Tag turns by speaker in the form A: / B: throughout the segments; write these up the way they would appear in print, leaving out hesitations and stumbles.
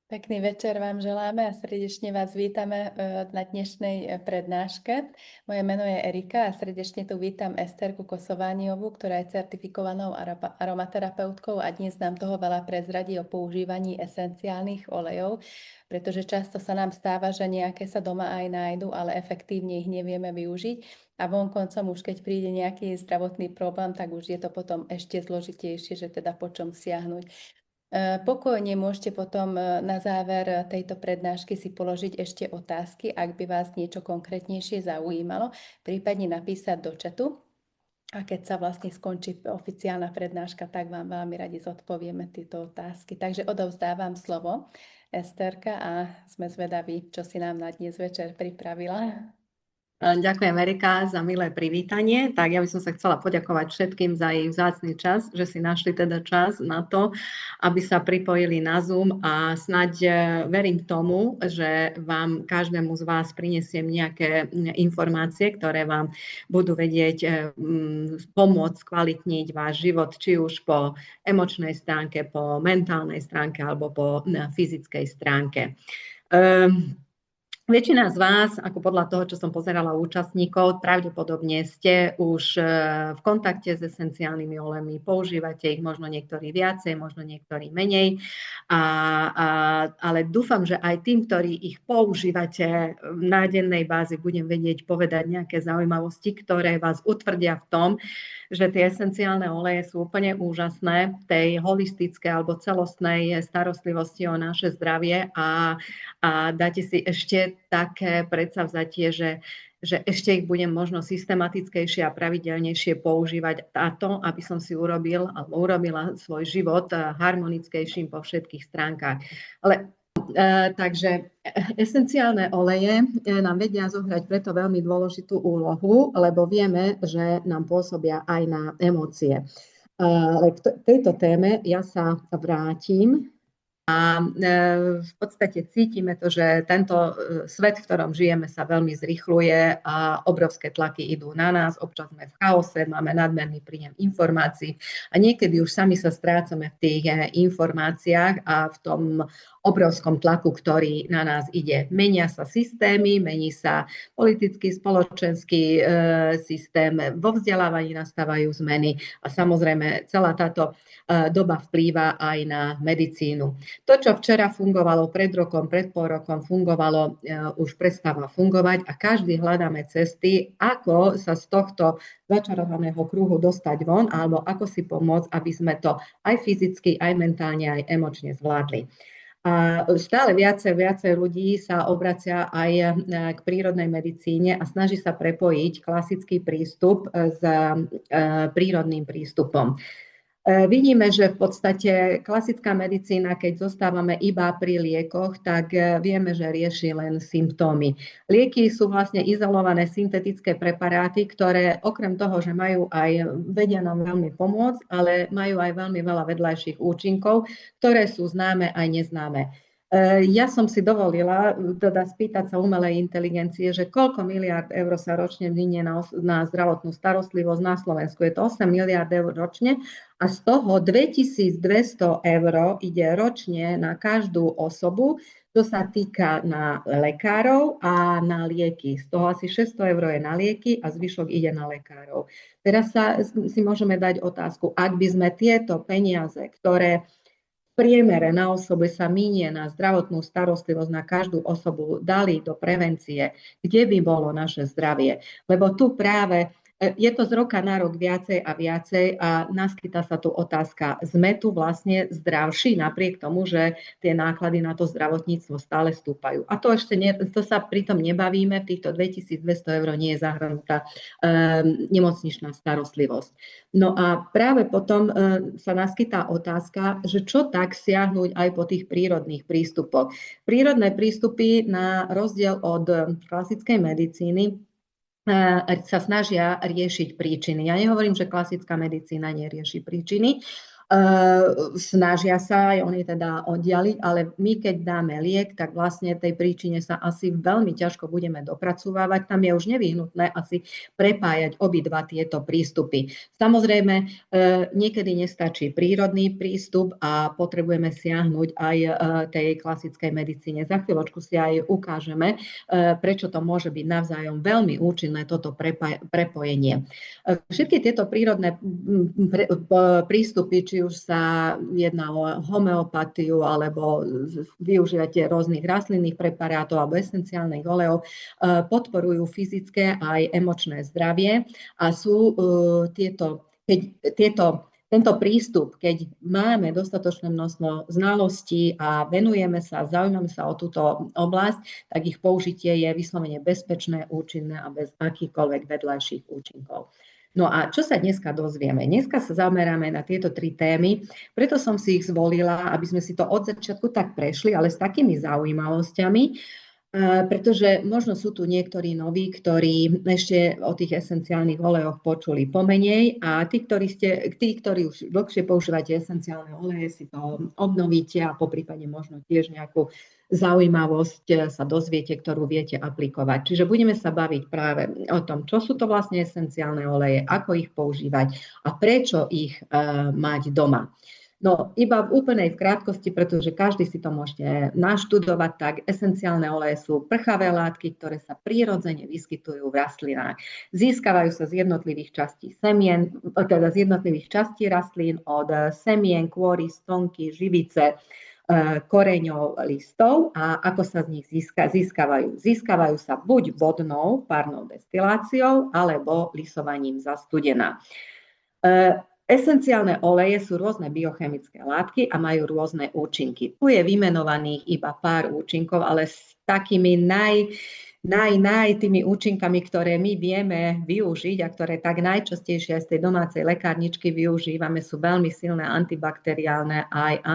A: Pekný večer vám želáme a srdečne vás vítame na dnešnej prednáške. Moje meno je Erika a srdečne tu vítam Esterku Kosovániovú, ktorá je certifikovanou aromaterapeutkou a dnes nám toho veľa prezradí o používaní esenciálnych olejov, pretože často sa nám stáva, že nejaké sa doma aj nájdu, ale efektívne ich nevieme využiť. A vonkoncom už keď príde nejaký zdravotný problém, tak už je to potom ešte zložitejšie, že teda po čom siahnuť. Pokojne môžete potom na záver tejto prednášky si položiť ešte otázky, ak by vás niečo konkrétnejšie zaujímalo, prípadne napísať do chatu. A keď sa vlastne skončí oficiálna prednáška, tak vám veľmi radi zodpovieme tieto otázky. Takže odovzdávam slovo Esterka a sme zvedaví, čo si nám na dnes večer pripravila.
B: Ďakujem, Erika, za milé privítanie. Tak ja by som sa chcela poďakovať všetkým za ich vzácny čas, že si našli teda čas na to, aby sa pripojili na Zoom a snáď verím tomu, že vám každému z vás prinesiem nejaké informácie, ktoré vám budú vedieť pomôcť kvalitniť váš život, či už po emočnej stránke, po mentálnej stránke alebo po fyzickej stránke. Väčšina z vás, ako podľa toho, čo som pozerala účastníkov, pravdepodobne ste už v kontakte s esenciálnymi olejmi, používate ich možno niektorí viacej, možno niektorí menej, ale dúfam, že aj tým, ktorí ich používate na dennej bázi, budem vedieť povedať nejaké zaujímavosti, ktoré vás utvrdia v tom, že tie esenciálne oleje sú úplne úžasné v tej holistickej alebo celostnej starostlivosti o naše zdravie a dáte si ešte také predsavzatie, že ešte ich budem možno systematickejšie a pravidelnejšie používať a to, aby som si urobila svoj život harmonickejším po všetkých stránkach. Takže esenciálne oleje nám vedia zohrať preto veľmi dôležitú úlohu, lebo vieme, že nám pôsobia aj na emócie. Ale k tejto téme ja sa vrátim. A v podstate cítime to, že tento svet, v ktorom žijeme, sa veľmi zrýchluje a obrovské tlaky idú na nás. Občas sme v chaose, máme nadmerný príjem informácií a niekedy už sami sa strácame v tých informáciách a v tom obrovskom tlaku, ktorý na nás ide. Menia sa systémy, mení sa politický, spoločenský systém, vo vzdelávaní nastávajú zmeny a samozrejme celá táto doba vplýva aj na medicínu. To, čo včera fungovalo, pred rokom, pred pol rokom fungovalo, už prestáva fungovať a každý hľadáme cesty, ako sa z tohto začarovaného kruhu dostať von alebo ako si pomôcť, aby sme to aj fyzicky, aj mentálne, aj emočne zvládli. A stále viacej ľudí sa obracia aj k prírodnej medicíne a snaží sa prepojiť klasický prístup s prírodným prístupom. Vidíme, že v podstate klasická medicína, keď zostávame iba pri liekoch, tak vieme, že rieši len symptómy. Lieky sú vlastne izolované syntetické preparáty, ktoré okrem toho, že vedia nám veľmi pomôcť, ale majú aj veľmi veľa vedľajších účinkov, ktoré sú známe aj neznáme. Ja som si dovolila spýtať sa umelej inteligencie, že koľko miliárd eur sa ročne minie na zdravotnú starostlivosť na Slovensku. Je to 8 miliárd eur ročne a z toho 2200 eur ide ročne na každú osobu, to sa týka na lekárov a na lieky. Z toho asi 600 eur je na lieky a zvyšok ide na lekárov. Teraz si môžeme dať otázku, ak by sme tieto peniaze, ktoré v priemere na osobe sa minie na zdravotnú starostlivosť na každú osobu, dali do prevencie, kde by bolo naše zdravie. Lebo tu práve je to z roka na rok viacej a viacej a naskytá sa tu otázka, sme tu vlastne zdravší napriek tomu, že tie náklady na to zdravotníctvo stále stúpajú. A to ešte to sa pritom nebavíme, v týchto 2200 eur nie je zahrnutá nemocničná starostlivosť. No a práve potom sa naskytá otázka, že čo tak siahnuť aj po tých prírodných prístupoch. Prírodné prístupy na rozdiel od klasickej medicíny sa snažia riešiť príčiny. Ja nehovorím, že klasická medicína nerieši príčiny. Snažia sa aj oni teda oddialiť, ale my keď dáme liek, tak vlastne tej príčine sa asi veľmi ťažko budeme dopracovávať. Tam je už nevyhnutné asi prepájať obidva tieto prístupy. Samozrejme, niekedy nestačí prírodný prístup a potrebujeme siahnuť aj tej klasickej medicíne. Za chvíľočku si aj ukážeme, prečo to môže byť navzájom veľmi účinné toto prepojenie. Všetky tieto prírodné prístupy, či už sa jedná o homeopatiu alebo využívate rôznych rastlinných preparátov alebo esenciálnych olejov, podporujú fyzické aj emočné zdravie a sú tento prístup, keď máme dostatočné množstvo znalostí a zaujímame sa o túto oblasť, tak ich použitie je vyslovene bezpečné, účinné a bez akýchkoľvek vedľajších účinkov. No a čo sa dneska dozvieme? Dneska sa zameráme na tieto 3 témy, preto som si ich zvolila, aby sme si to od začiatku tak prešli, ale s takými zaujímavosťami, pretože možno sú tu niektorí noví, ktorí ešte o tých esenciálnych olejoch počuli pomenej a tí, ktorí už dlhšie používate esenciálne oleje, si to obnovíte a poprípade možno tiež nejakú zaujímavosť sa dozviete, ktorú viete aplikovať. Čiže budeme sa baviť práve o tom, čo sú to vlastne esenciálne oleje, ako ich používať a prečo ich mať doma. No, iba v úplnej krátkosti, pretože každý si to môžete naštudovať, tak esenciálne oleje sú prchavé látky, ktoré sa prirodzene vyskytujú v rastlinách. Získavajú sa z jednotlivých častí semien, teda z jednotlivých častí rastlín, od semien, kôry, stonky, živice, koreňov, listov a ako sa z nich získavajú. Získavajú sa buď vodnou, párnou destiláciou, alebo lisovaním zastudená. Esenciálne oleje sú rôzne biochemické látky a majú rôzne účinky. Tu je vymenovaných iba pár účinkov, ale s takými tými účinkami, ktoré my vieme využiť a ktoré tak najčastejšie aj z tej domácej lekárničky využívame, sú veľmi silné antibakteriálne aj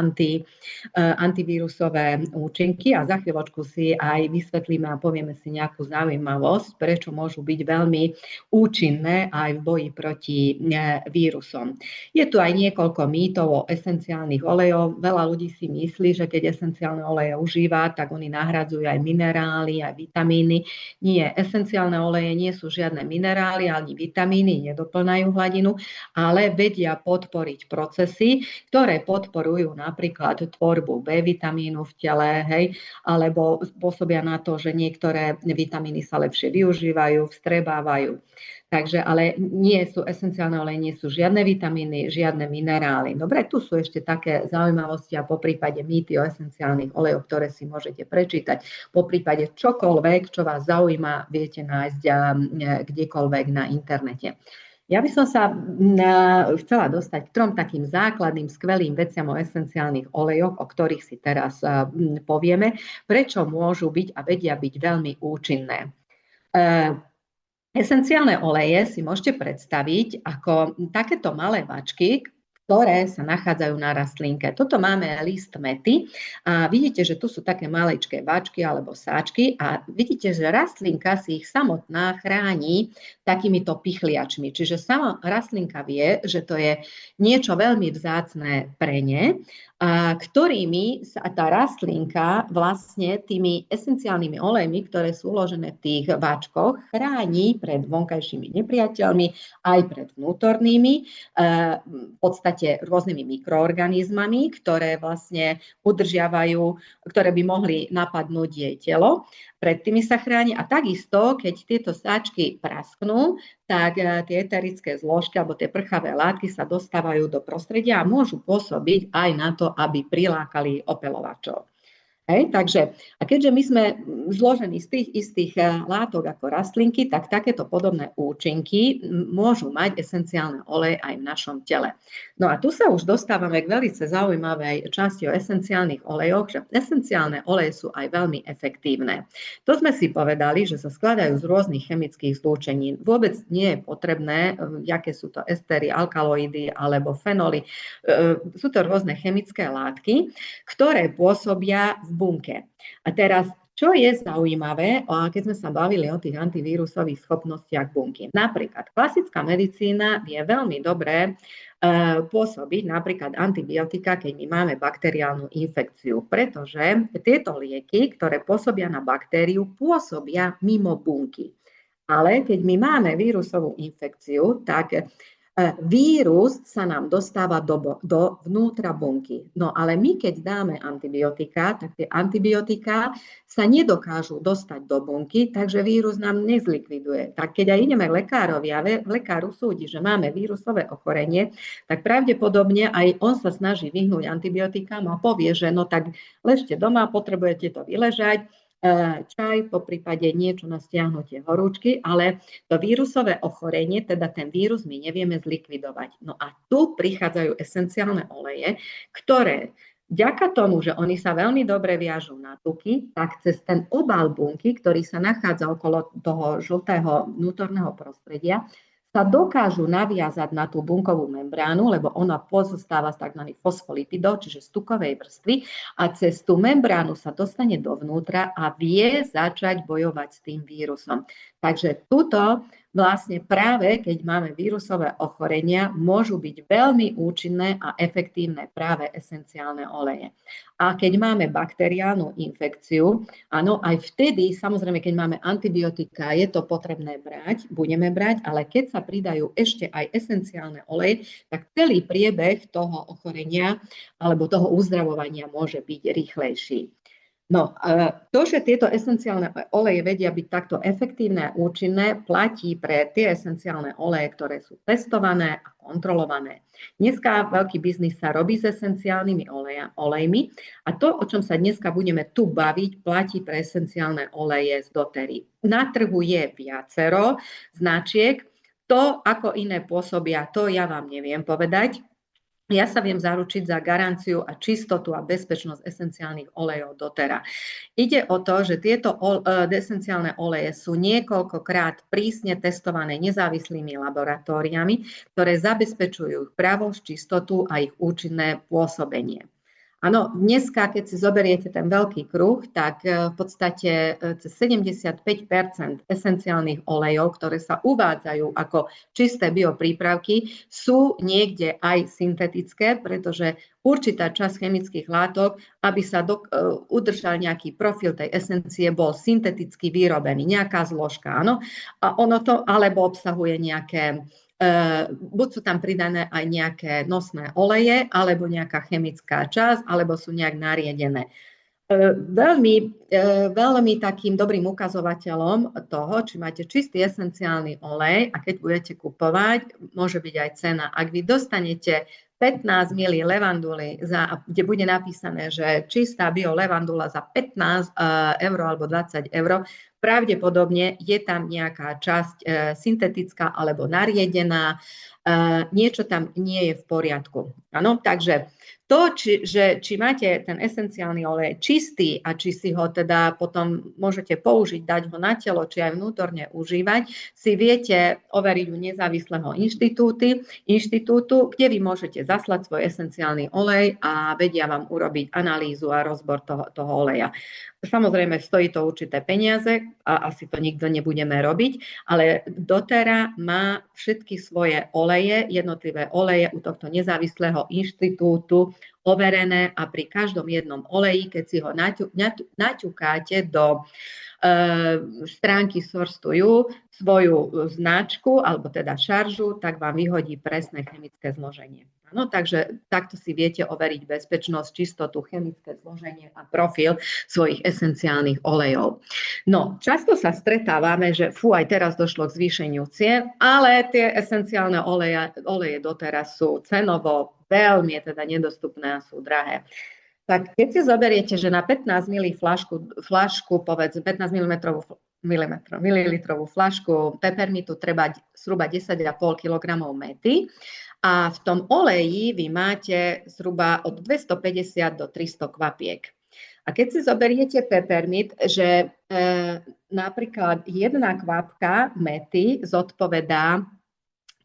B: antivírusové účinky a za chvíľočku si aj vysvetlíme a povieme si nejakú zaujímavosť, prečo môžu byť veľmi účinné aj v boji proti vírusom. Je tu aj niekoľko mýtov o esenciálnych olejov. Veľa ľudí si myslí, že keď esenciálne oleje užíva, tak oni nahradzujú aj minerály, aj vitamíny. Nie, esenciálne oleje nie sú žiadne minerály ani vitamíny, nedoplňajú hladinu, ale vedia podporiť procesy, ktoré podporujú napríklad tvorbu B vitamínu v tele, alebo spôsobia na to, že niektoré vitamíny sa lepšie využívajú, vstrebávajú. Takže, ale esenciálne oleje nie sú žiadne vitamíny, žiadne minerály. Dobre, tu sú ešte také zaujímavosti a poprípade mýty o esenciálnych olejoch, ktoré si môžete prečítať. Poprípade čokoľvek, čo vás zaujíma, viete nájsť kdekoľvek na internete. Ja by som sa chcela dostať k 3 takým základným, skvelým veciam o esenciálnych olejoch, o ktorých si teraz povieme, prečo môžu byť a vedia byť veľmi účinné. Esenciálne oleje si môžete predstaviť ako takéto malé vačky, ktoré sa nachádzajú na rastlinke. Toto máme list mäty a vidíte, že tu sú také maličké vačky alebo sáčky a vidíte, že rastlinka si ich samotná chráni takýmito pichliačmi. Čiže sama rastlinka vie, že to je niečo veľmi vzácne pre ne, a ktorými sa tá rastlinka vlastne tými esenciálnymi olejmi, ktoré sú uložené v tých váčkoch, chráni pred vonkajšími nepriateľmi, aj pred vnútornými, v podstate rôznymi mikroorganizmami, ktoré vlastne udržiavajú, ktoré by mohli napadnúť jej telo. Pred tými sa chráni a takisto, keď tieto sáčky prasknú, tak tie eterické zložky alebo tie prchavé látky sa dostávajú do prostredia a môžu pôsobiť aj na to, aby prilákali opeľovačov. Takže, a keďže my sme zložení z tých istých látok ako rastlinky, tak takéto podobné účinky môžu mať esenciálne oleje aj v našom tele. No a tu sa už dostávame k veľmi zaujímavej časti o esenciálnych olejoch, že esenciálne oleje sú aj veľmi efektívne. To sme si povedali, že sa skladajú z rôznych chemických zlúčenín. Vôbec nie je potrebné, aké sú to estery, alkaloidy alebo fenoly. Sú to rôzne chemické látky, ktoré pôsobia v bunke. A teraz, Čo je zaujímavé, keď sme sa bavili o tých antivírusových schopnostiach bunky. Napríklad klasická medicína vie veľmi dobre pôsobiť napríklad antibiotika, keď my máme bakteriálnu infekciu, pretože tieto lieky, ktoré pôsobia na baktériu, pôsobia mimo bunky. Ale keď my máme vírusovú infekciu, tak vírus sa nám dostáva vnútra bunky. No ale my, keď dáme antibiotika, tak tie antibiotika sa nedokážu dostať do bunky, takže vírus nám nezlikviduje. Tak keď aj ideme k lekárovi a lekár usúdi, že máme vírusové ochorenie, tak pravdepodobne aj on sa snaží vyhnúť antibiotikám a povie, že no tak ležte doma, potrebujete to vyležať, čaj, po prípade niečo na stiahnutie horúčky, ale to vírusové ochorenie, teda ten vírus my nevieme zlikvidovať. No a tu prichádzajú esenciálne oleje, ktoré vďaka tomu, že oni sa veľmi dobre viažú na tuky, tak cez ten obal bunky, ktorý sa nachádza okolo toho žltého vnútorného prostredia, sa dokážu naviazať na tú bunkovú membránu, lebo ona pozostáva z tzv. Fosfolipidov, čiže z tukovej vrstvy, a cez tú membránu sa dostane dovnútra a vie začať bojovať s tým vírusom. Takže tuto vlastne práve, keď máme vírusové ochorenia, môžu byť veľmi účinné a efektívne práve esenciálne oleje. A keď máme bakteriálnu infekciu, áno, aj vtedy, samozrejme, keď máme antibiotika, je to potrebné brať, budeme brať, ale keď sa pridajú ešte aj esenciálne oleje, tak celý priebeh toho ochorenia alebo toho uzdravovania môže byť rýchlejší. No, to, že tieto esenciálne oleje vedia byť takto efektívne a účinné, platí pre tie esenciálne oleje, ktoré sú testované a kontrolované. Dneska veľký biznis sa robí s esenciálnymi olejmi a to, o čom sa dneska budeme tu baviť, platí pre esenciálne oleje z doTERRA. Na trhu je viacero značiek, to, ako iné pôsobia, to ja vám neviem povedať. Ja sa viem zaručiť za garanciu a čistotu a bezpečnosť esenciálnych olejov doTERRA. Ide o to, že tieto esenciálne oleje sú niekoľkokrát prísne testované nezávislými laboratóriami, ktoré zabezpečujú pravosť, čistotu a ich účinné pôsobenie. Áno, dneska, keď si zoberiete ten veľký kruh, tak v podstate 75% esenciálnych olejov, ktoré sa uvádzajú ako čisté bioprípravky, sú niekde aj syntetické, pretože určitá časť chemických látok, aby sa udržal nejaký profil tej esencie, bol synteticky vyrobený, nejaká zložka, áno, a ono to alebo obsahuje nejaké buď sú tam pridané aj nejaké nosné oleje, alebo nejaká chemická časť, alebo sú nejak nariedené. Veľmi takým dobrým ukazovateľom toho, či máte čistý esenciálny olej a keď budete kupovať, môže byť aj cena. Ak vy dostanete 15 ml levanduly, kde bude napísané, že čistá bio levandula za 15 eur alebo 20 eur, pravdepodobne je tam nejaká časť syntetická alebo nariedená, niečo tam nie je v poriadku. Áno, takže to, či máte ten esenciálny olej čistý a či si ho teda potom môžete použiť, dať ho na telo, či aj vnútorne užívať, si viete overiť u nezávislého inštitútu, kde vy môžete zaslať svoj esenciálny olej a vedia vám urobiť analýzu a rozbor toho oleja. Samozrejme, stojí to určité peniaze a asi to nikto nebudeme robiť, ale doTERRA má všetky svoje oleje, jednotlivé oleje u tohto nezávislého inštitútu overené a pri každom jednom oleji, keď si ho naťukáte do stránky Source2You svoju značku alebo teda šaržu, tak vám vyhodí presné chemické zloženie. No, takže takto si viete overiť bezpečnosť, čistotu, chemické zloženie a profil svojich esenciálnych olejov. No, často sa stretávame, že aj teraz došlo k zvýšeniu cien, ale tie esenciálne oleje doteraz sú cenovo veľmi teda nedostupné a sú drahé. Tak keď si zoberiete, že na 15 ml flašku, povedz 15 mililitrovú flašku pepermitu treba zhruba 10,5 kg mäty, a v tom oleji vy máte zhruba od 250 do 300 kvapiek. A keď si zoberiete pepermint, že napríklad jedna kvapka mäty zodpovedá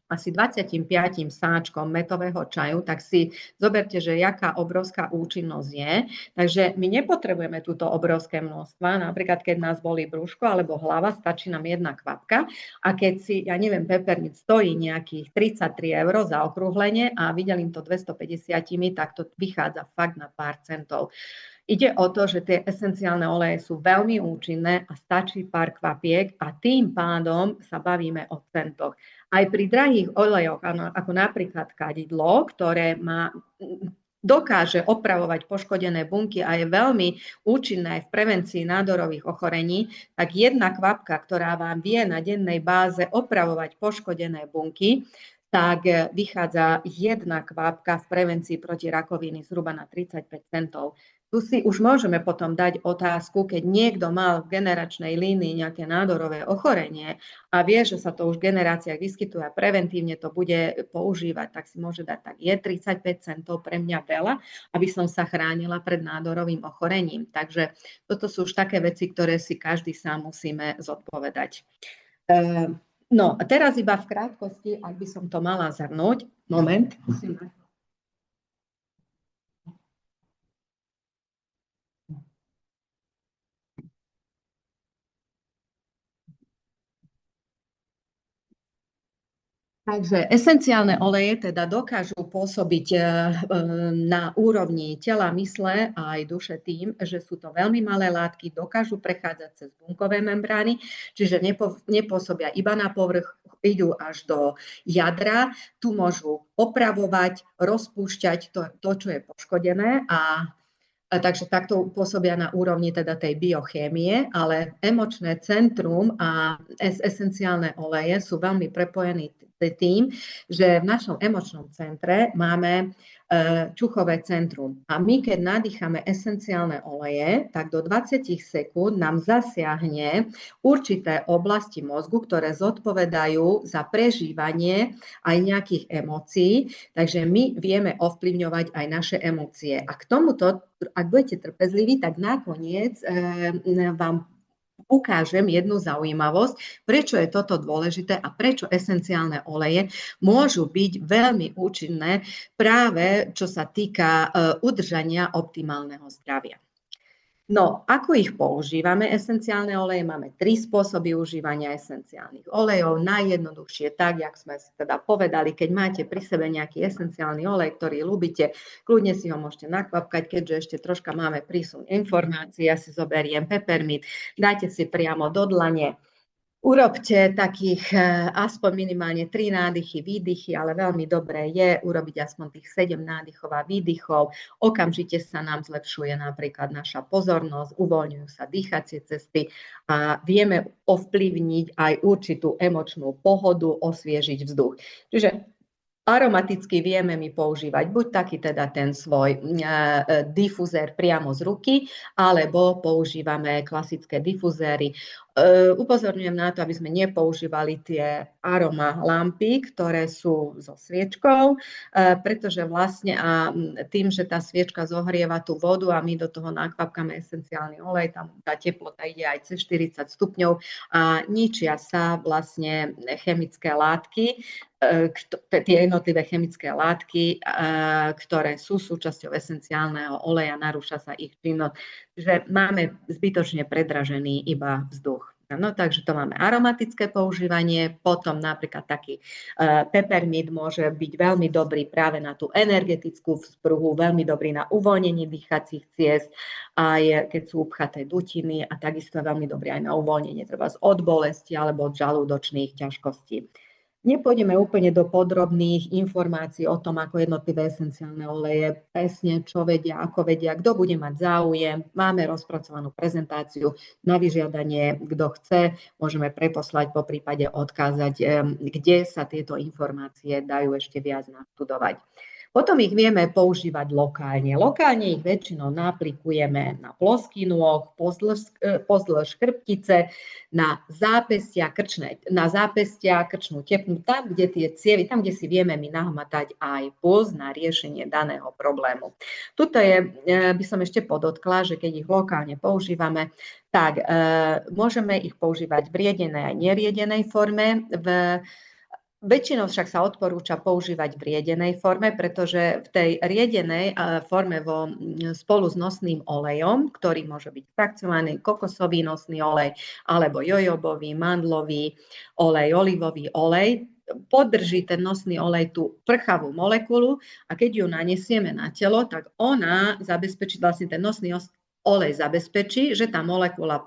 B: asi 25 sáčkom metového čaju, tak si zoberte, že jaká obrovská účinnosť je. Takže my nepotrebujeme túto obrovské množstva. Napríklad, keď nás bolí brúško alebo hlava, stačí nám jedna kvapka. A keď si, ja neviem, peppermint stojí nejakých 33 € za okrúhlenie a vydelím to 250, tak to vychádza fakt na pár centov. Ide o to, že tie esenciálne oleje sú veľmi účinné a stačí pár kvapiek a tým pádom sa bavíme o centoch. Aj pri drahých olejoch, ako napríklad kadidlo, ktoré dokáže opravovať poškodené bunky a je veľmi účinné aj v prevencii nádorových ochorení, tak jedna kvapka, ktorá vám vie na dennej báze opravovať poškodené bunky, tak vychádza jedna kvapka v prevencii proti rakoviny zhruba na 35 centov. Tu si už môžeme potom dať otázku, keď niekto mal v generačnej línii nejaké nádorové ochorenie a vie, že sa to už v generáciách vyskytuje a preventívne to bude používať, tak si môže dať, tak je 35 centov pre mňa veľa, aby som sa chránila pred nádorovým ochorením. Takže toto sú už také veci, ktoré si každý sám musíme zodpovedať. No a teraz iba v krátkosti, ak by som to mala zhrnúť, moment, musím. Takže esenciálne oleje teda dokážu pôsobiť na úrovni tela, mysle a aj duše tým, že sú to veľmi malé látky, dokážu prechádzať cez bunkové membrány, čiže nepôsobia iba na povrch, idú až do jadra. Tu môžu opravovať, rozpúšťať to, čo je poškodené takže takto pôsobia na úrovni teda tej biochémie, ale emočné centrum a esenciálne oleje sú veľmi prepojení tým, že v našom emočnom centre máme čuchové centrum. A my, keď nadýchame esenciálne oleje, tak do 20 sekúnd nám zasiahne určité oblasti mozgu, ktoré zodpovedajú za prežívanie aj nejakých emócií. Takže my vieme ovplyvňovať aj naše emócie. A k tomuto, ak budete trpezliví, tak nakoniec vám ukážem jednu zaujímavosť, prečo je toto dôležité a prečo esenciálne oleje môžu byť veľmi účinné práve čo sa týka udržania optimálneho zdravia. No, ako ich používame? Esenciálne oleje máme 3 spôsoby užívania esenciálnych olejov. Najjednoduchšie, tak, jak sme teda povedali, keď máte pri sebe nejaký esenciálny olej, ktorý ľúbite, kľudne si ho môžete nakvapkať, keďže ešte troška máme prísun informácií. Ja si zoberiem peppermint, dajte si priamo do dlane. Urobte takých aspoň minimálne 3 nádychy, výdychy, ale veľmi dobré je urobiť aspoň tých 7 nádychov a výdychov. Okamžite sa nám zlepšuje napríklad naša pozornosť, uvoľňujú sa dýchacie cesty a vieme ovplyvniť aj určitú emočnú pohodu, osviežiť vzduch. Čiže aromaticky vieme my používať buď taký teda ten svoj difuzér priamo z ruky, alebo používame klasické difuzéry. Upozorňujem na to, aby sme nepoužívali tie aroma lampy, ktoré sú so sviečkou, pretože vlastne tým, že tá sviečka zohrieva tú vodu a my do toho nakvapkáme esenciálny olej, tam tá teplota ide aj cez 40 stupňov a ničia sa vlastne chemické látky, tie jednotlivé chemické látky, ktoré sú súčasťou esenciálneho oleja, narúša sa ich činnosť, že máme zbytočne predražený iba vzduch. No, takže to máme aromatické používanie, potom napríklad taký peppermint môže byť veľmi dobrý práve na tú energetickú vzpruhu, veľmi dobrý na uvoľnenie dýchacích ciest, aj keď sú upchaté dutiny a takisto veľmi dobrý aj na uvoľnenie treba od bolesti alebo od žalúdočných ťažkostí. Nepôjdeme úplne do podrobných informácií o tom, ako jednotlivé esenciálne oleje presne, čo vedia, ako vedia, kto bude mať záujem. Máme rozpracovanú prezentáciu na vyžiadanie, kto chce, môžeme preposlať, po prípade odkázať, kde sa tieto informácie dajú ešte viac naštudovať. Potom ich vieme používať lokálne. Lokálne ich väčšinou naplikujeme na plosky nôh, pozdĺž chrbtice, na zápestia, krčnú tepnu, tam, kde tie cievy, tam, kde si vieme my nahmatať aj puls na riešenie daného problému. Tuto by som ešte podotkla, že keď ich lokálne používame, tak môžeme ich používať v riedenej a neriedenej forme. V Väčšinou však sa odporúča používať v riedenej forme, pretože v tej riedenej forme spolu s nosným olejom, ktorý môže byť frakciovaný kokosový nosný olej alebo jojobový, mandlový olej, olivový olej, podrží ten nosný olej tú prchavú molekulu a keď ju nanesieme na telo, tak ona zabezpečí, vlastne ten nosný olej zabezpečí, že tá molekula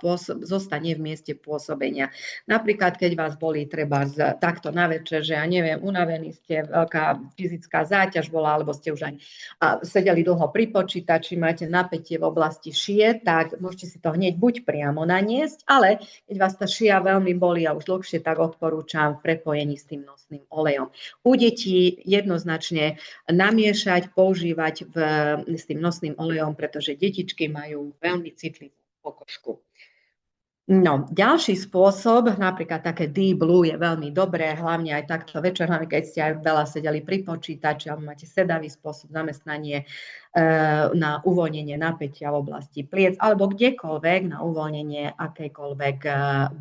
B: zostane v mieste pôsobenia. Napríklad, keď vás bolí treba takto na večer, že ja neviem, unavení ste, veľká fyzická záťaž bola, alebo ste už aj sedeli dlho pri počítači, máte napätie v oblasti šie, tak môžete si to hneď buď priamo naniesť, ale keď vás tá šia veľmi bolí a už dlhšie, tak odporúčam v prepojení s tým nosným olejom. U detí jednoznačne namiešať, používať s tým nosným olejom, pretože detičky majú veľmi citlivú pokožku. No, ďalší spôsob, napríklad také Deep Blue je veľmi dobré, hlavne aj takto večer, hlavne keď ste aj veľa sedeli pri počítači alebo máte sedavý spôsob zamestnanie na uvoľnenie napätia v oblasti pliec alebo kdekoľvek na uvoľnenie akejkoľvek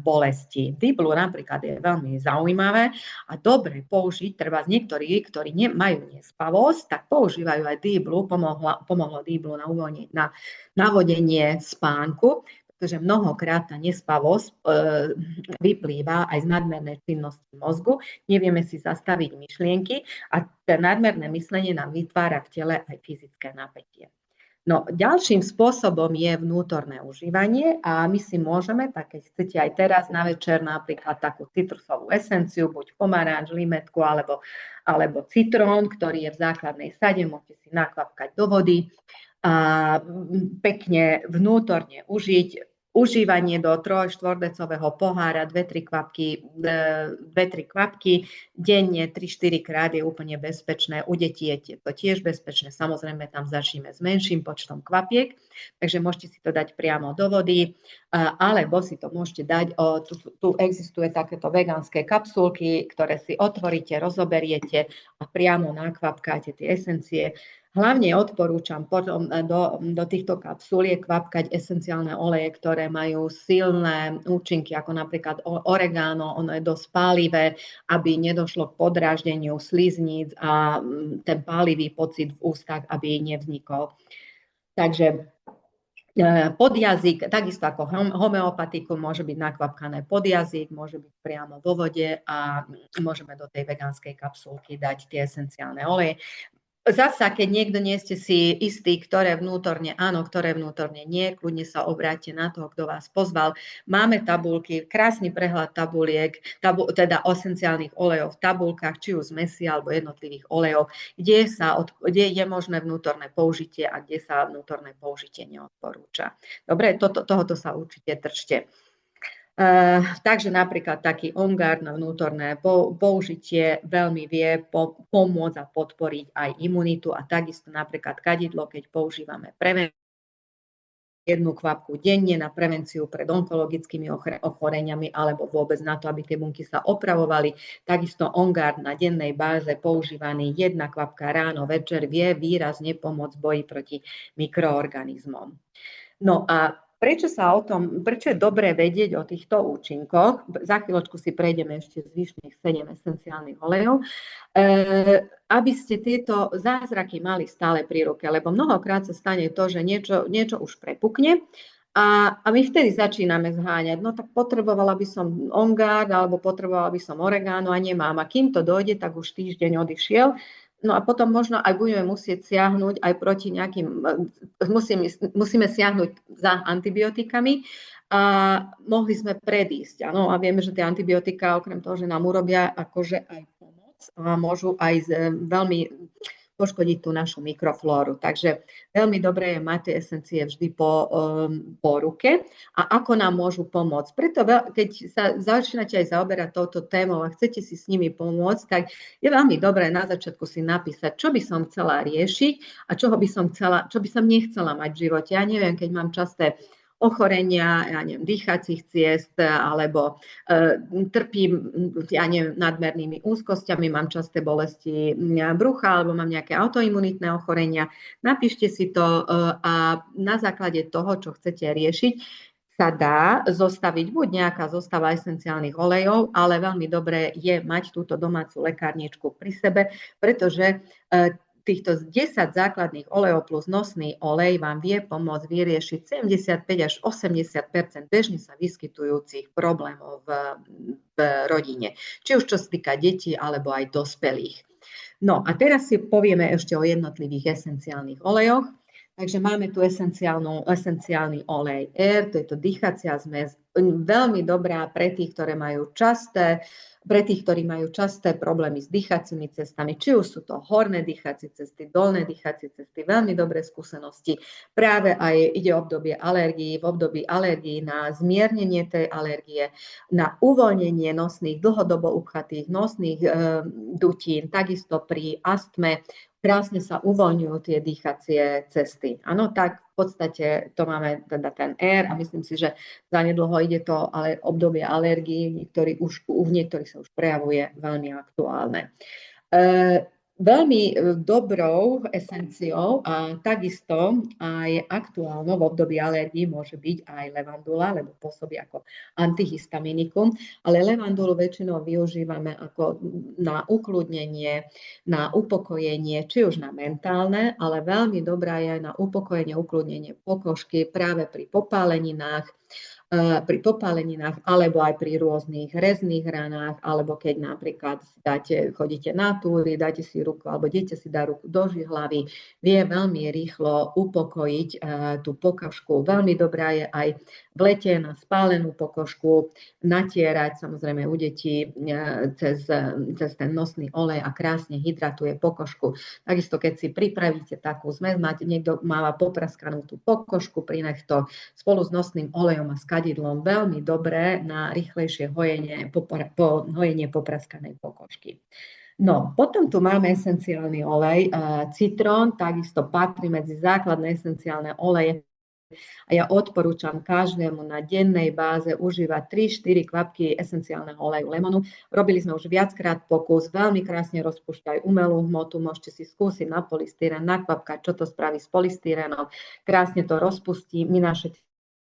B: bolesti. Deep Blue napríklad je veľmi zaujímavé a dobre použiť, treba niektorí, ktorí majú nespavosť, tak používajú aj Deep Blue, pomohlo Deep Blue na navodenie spánku, pretože mnohokrát tá nespavosť vyplýva aj z nadmernej činnosti mozgu. Nevieme si zastaviť myšlienky a nadmerné myslenie nám vytvára v tele aj fyzické napätie. No, ďalším spôsobom je vnútorné užívanie a my si môžeme, tak keď chcete aj teraz na večer napríklad takú citrusovú esenciu, buď pomaranč, limetku alebo citrón, ktorý je v základnej sade, môžete si nakvapkať do vody a pekne vnútorne užiť. Užívanie do 3-4 decového pohára, 2-3 kvapky denne, 3-4 krát je úplne bezpečné. U detí je to tiež bezpečné, samozrejme tam začneme s menším počtom kvapiek, takže môžete si to dať priamo do vody, alebo si to môžete dať, tu existuje takéto vegánske kapsulky, ktoré si otvoríte, rozoberiete a priamo nakvapkáte tie esencie. Hlavne odporúčam potom do týchto kapsuliek kvapkať esenciálne oleje, ktoré majú silné účinky, ako napríklad oregano, ono je dosť pálivé, aby nedošlo k podráždeniu slizníc a ten pálivý pocit v ústach, aby nevznikol. Takže pod jazyk, takisto ako homeopatikum, môže byť nakvapkané pod jazyk, môže byť priamo vo vode a môžeme do tej vegánskej kapsulky dať tie esenciálne oleje. Zasa, keď niekto nie ste si istí, ktoré vnútorne áno, ktoré vnútorne nie, kľudne sa obráťte na toho, kto vás pozval. Máme tabuľky, krásny prehľad tabuliek, teda esenciálnych olejov v tabuľkách, či už zmesi alebo jednotlivých olejov, kde je možné vnútorné použitie a kde sa vnútorné použitie neodporúča. Dobre, tohoto sa určite držte. Takže napríklad taký OnGuard na vnútorné použitie veľmi vie pomôcť a podporiť aj imunitu a takisto napríklad kadidlo, keď používame jednu kvapku denne na prevenciu pred onkologickými ochoreniami alebo vôbec na to, aby tie bunky sa opravovali. Takisto OnGuard na dennej báze používaný jedna kvapka ráno, večer vie výrazne pomôcť v boji proti mikroorganizmom. No a prečo je dobré vedieť o týchto účinkoch? Za chvíľočku si prejdeme ešte zvyšných 7 esenciálnych olejov, aby ste tieto zázraky mali stále pri ruke, lebo mnohokrát sa stane to, že niečo už prepukne a my vtedy začíname zháňať, no tak potrebovala by som OnGuard alebo potrebovala by som oregano a nemám. A kým to dojde, tak už týždeň odišiel. No a potom možno aj budeme musieť siahnuť aj proti nejakým, musíme siahnuť za antibiotikami a mohli sme predísť. Áno, a vieme, že tie antibiotika, okrem toho, že nám urobia akože aj pomoc, a môžu aj veľmi poškodiť tú našu mikroflóru. Takže veľmi dobré je mať tie esencie vždy po ruke a ako nám môžu pomôcť. Preto, keď sa začínate aj zaoberať touto témou a chcete si s nimi pomôcť, tak je veľmi dobré na začiatku si napísať, čo by som chcela riešiť a čo by som nechcela mať v živote. Ja neviem, keď mám časté ochorenia, ja neviem, dýchacích ciest, alebo trpím, ja neviem, nadmernými úzkosťami, mám časté bolesti brucha, alebo mám nejaké autoimunitné ochorenia. Napíšte si to a na základe toho, čo chcete riešiť, sa dá zostaviť buď nejaká zostava esenciálnych olejov, ale veľmi dobré je mať túto domácu lekárničku pri sebe, pretože týchto 10 základných olejov plus nosný olej vám vie pomôcť vyriešiť 75 až 80 bežne sa vyskytujúcich problémov v rodine. Či už čo sa týka detí, alebo aj dospelých. No a teraz si povieme ešte o jednotlivých esenciálnych olejoch. Takže máme tu esenciálny olej R, to je to dýchacia zmes, veľmi dobrá pre tých, ktorí majú časté problémy s dýchacími cestami, či už sú to horné dýchacie cesty, dolné dýchacie cesty, veľmi dobré skúsenosti. Práve aj ide v období alergií na zmiernenie tej alergie, na uvoľnenie nosných, dlhodobo upchatých nosných dutín, takisto pri astme, krásne sa uvoľňujú tie dýchacie cesty. Áno, tak v podstate to máme teda ten R a myslím si, že zanedlho ide to obdobie alergií, u niektorých sa už prejavuje veľmi aktuálne. Veľmi dobrou esenciou a takisto aj aktuálnou v období alergií môže byť aj levandula, lebo pôsobí ako antihistaminikum, ale levandulu väčšinou využívame ako na ukľudnenie, na upokojenie, či už na mentálne, ale veľmi dobrá je aj na upokojenie, ukľudnenie pokožky práve pri popáleninách, alebo aj pri rôznych rezných ranách, alebo keď napríklad chodíte na túry, dáte si ruku, alebo dieťa si dá ruku do žihlavy, vie veľmi rýchlo upokojiť tú pokožku. Veľmi dobrá je aj v lete na spálenú pokožku natierať, samozrejme u detí cez ten nosný olej a krásne hydratuje pokožku. Takisto keď si pripravíte takú zmes, niekto máva popraskanú tú pokožku, prinech to spolu s nosným olejom a kadidlom veľmi dobré na rýchlejšie hojenie popraskanej pokožky. No, potom tu máme esenciálny olej, citrón, takisto patrí medzi základné esenciálne oleje. A ja odporúčam každému na dennej báze užívať 3-4 kvapky esenciálneho oleju lemonu. Robili sme už viackrát pokus, veľmi krásne rozpúšťajú umelú hmotu, môžete si skúsiť na polystyrén, nakvapkať, čo to spraví s polystyrénom. Krásne to rozpustí, my naše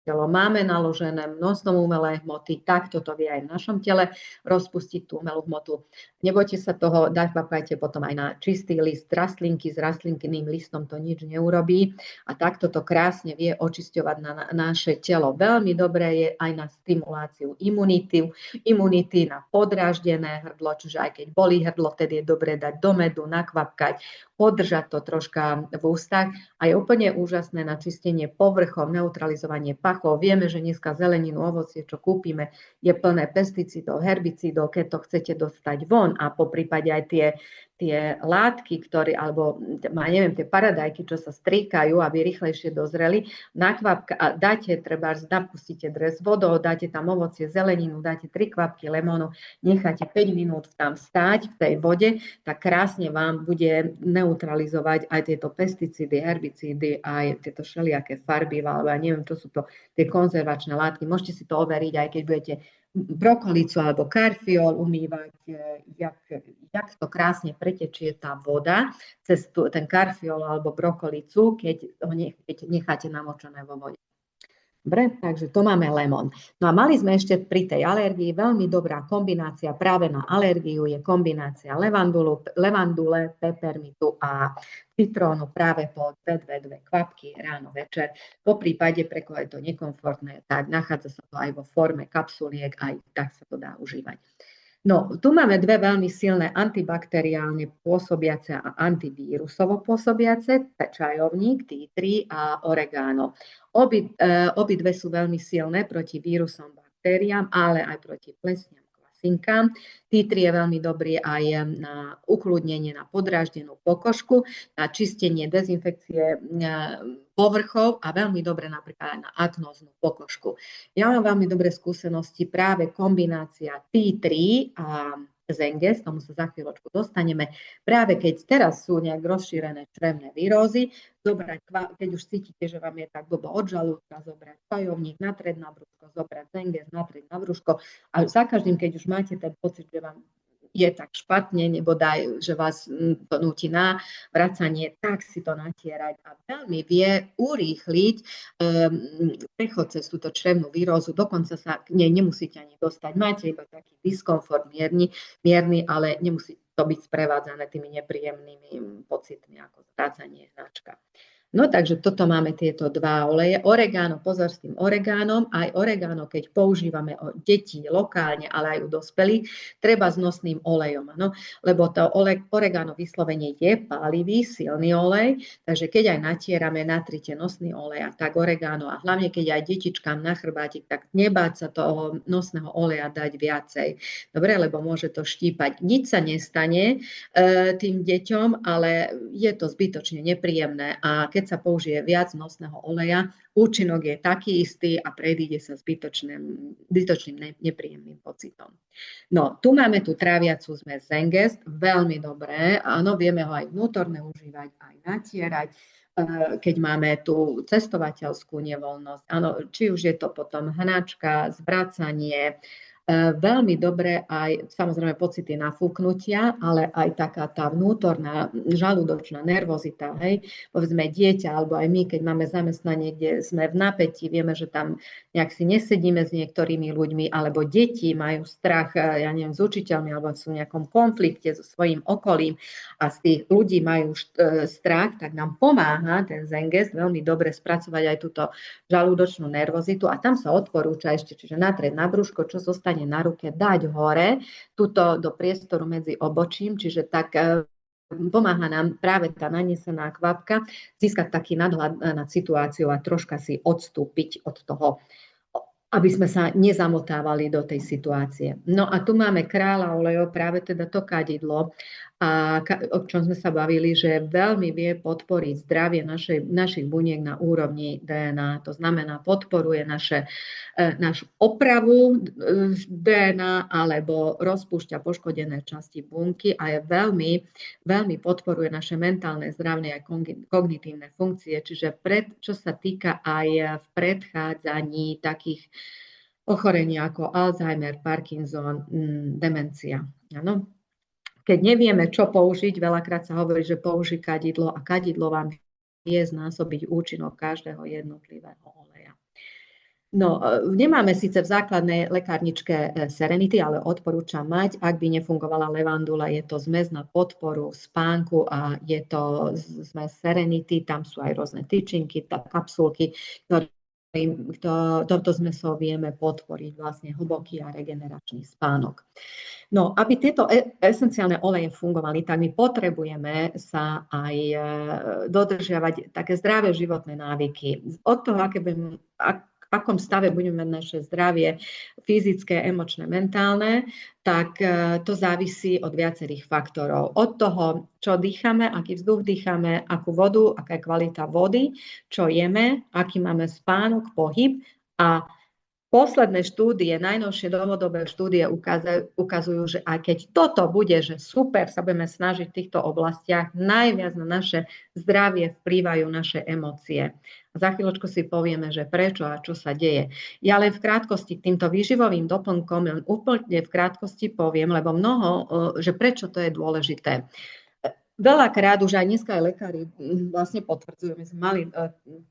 B: telo máme naložené množstvom umelej hmoty, tak toto vie aj v našom tele rozpustiť tú umelú hmotu. Nebojte sa toho, kvapkajte potom aj na čistý list rastlinky, s rastlinným listom to nič neurobí a takto to krásne vie očisťovať na naše telo. Veľmi dobré je aj na stimuláciu imunity na podráždené hrdlo, čiže aj keď bolí hrdlo, tedy je dobré dať do medu, nakvapkať, podržať to troška v ústach a je úplne úžasné na čistenie povrchov, neutralizovanie pachov. Vieme, že dneska zeleninu, ovocie, čo kúpime, je plné pesticídov, herbicídov, keď to chcete dostať von a poprípade aj tie látky, alebo neviem, tie paradajky, čo sa stríkajú, aby rýchlejšie dozreli, napustíte dres vodou, dáte tam ovocie, zeleninu, dáte 3 kvapky lemonu, necháte 5 minút tam stáť v tej vode, tak krásne vám bude neutralizovať aj tieto pesticídy, herbicídy, aj tieto všelijaké farbivá, alebo ja neviem, čo sú to tie konzervačné látky. Môžete si to overiť, aj keď budete brokolicu alebo karfiol umývať, jak to krásne pretečie tá voda cez ten karfiol alebo brokolicu, keď necháte namočené vo vode. Dobre, takže to máme lemon. No a mali sme ešte pri tej alergii veľmi dobrá kombinácia práve na alergiu je kombinácia levandule, pepermitu a citrónu práve po 2 kvapky ráno večer. Po prípade, pre koho je to nekomfortné, tak nachádza sa to aj vo forme kapsuliek, aj tak sa to dá užívať. No, tu máme 2 veľmi silné antibakteriálne pôsobiace a antivírusovo pôsobiace, čajovník, tea tree a oregano. Obidve sú veľmi silné proti vírusom, baktériám, ale aj proti plesňam, kvasinkám. Tea tree je veľmi dobrý aj na ukľudnenie, na podráždenú pokožku, na čistenie, dezinfekcie povrchov a veľmi dobre napríklad aj na aknóznu pokožku. Ja mám veľmi dobré skúsenosti, práve kombinácia tea tree a Zenges, tomu sa za chvíľočku dostaneme. Práve keď teraz sú nejak rozšírené črevné vírózy, keď už cítite, že vám je tak blbo od žalúdka, zobrať čajovník, natrieť na brúško, zobrať Zenges, natrieť na brúško a za každým, keď už máte ten pocit, že vám je tak špatne, nebo daj, že vás to nutí na vracanie, tak si to natierať a veľmi vie urýchliť prechod cez túto črevnú vírózu, dokonca sa k nej nemusíte ani dostať. Máte iba taký diskomfort mierny, ale nemusí to byť sprevádzané tými nepríjemnými pocitmi ako zvracanie, hnačka. No takže toto máme tieto dva oleje. Oregano, pozor s tým oregánom. Aj oregano, keď používame o deti lokálne, ale aj u dospelých, treba s nosným olejom. No, lebo to oregano vyslovene je pálivý, silný olej, takže keď aj natierame, natrite nosný olej a tak oregano a hlavne keď aj detičkám na chrbátik, tak nebáť sa toho nosného oleja dať viacej. Dobre, lebo môže to štípať. Nič sa nestane tým deťom, ale je to zbytočne nepríjemné a keď sa použije viac nosného oleja, účinok je taký istý a predíde sa zbytočným nepríjemným pocitom. No, tu máme tú tráviacu zmes Zengest, veľmi dobré, áno, vieme ho aj vnútorne užívať, aj natierať, keď máme tú cestovateľskú nevoľnosť, áno, či už je to potom hnačka, zvracanie, veľmi dobre aj samozrejme pocity nafúknutia, ale aj taká tá vnútorná žalúdočná nervozita, hej, povedzme dieťa, alebo aj my, keď máme zamestnanie, kde sme v napätí, vieme, že tam nejak si nesedíme s niektorými ľuďmi, alebo deti majú strach, ja neviem, s učiteľmi, alebo sú v nejakom konflikte so svojím okolím a z tých ľudí majú strach, tak nám pomáha ten Zengest veľmi dobre spracovať aj túto žalúdočnú nervozitu a tam sa odporúča ešte, čiže natrieť na brúško, čo zostane na ruke, dať hore, tuto do priestoru medzi obočím, čiže tak pomáha nám práve tá nanesená kvapka získať taký nadhľad nad situáciou a troška si odstúpiť od toho, aby sme sa nezamotávali do tej situácie. No a tu máme kráľa olejov, práve teda to kadidlo, a o čom sme sa bavili, že veľmi vie podporiť zdravie našich buniek na úrovni DNA. To znamená, podporuje našu opravu DNA alebo rozpúšťa poškodené časti bunky a je veľmi podporuje naše mentálne zdravie a kognitívne funkcie. Čiže čo sa týka aj v predchádzaní takých ochorení ako Alzheimer, Parkinson, demencia. Áno. Keď nevieme, čo použiť, veľakrát sa hovorí, že použij kadidlo a kadidlo vám vie znásobiť účinok každého jednotlivého oleja. No, nemáme síce v základnej lekárničke Serenity, ale odporúčam mať, ak by nefungovala levandula, je to zmes na podporu spánku a je to zmes Serenity, tam sú aj rôzne tyčinky, kapsulky, ktoré touto zmesou vieme podporiť vlastne hlboký a regeneračný spánok. No, aby tieto esenciálne oleje fungovali, tak my potrebujeme sa aj dodržiavať také zdravé životné návyky. Od toho, v akom stave budeme mať naše zdravie fyzické, emočné, mentálne, tak to závisí od viacerých faktorov. Od toho, čo dýchame, aký vzduch dýchame, akú vodu, aká je kvalita vody, čo jeme, aký máme spánok, pohyb a posledné štúdie, najnovšie dlhodobé štúdie ukazujú, že aj keď toto bude, že super, sa budeme snažiť v týchto oblastiach, najviac na naše zdravie vplývajú naše emócie. Za chvíľočku si povieme, že prečo a čo sa deje. Ja len v krátkosti k týmto výživovým doplnkom len úplne v krátkosti poviem, lebo že prečo to je dôležité. Veľakrát už aj dneska aj lekári vlastne potvrdzujú. My sme mali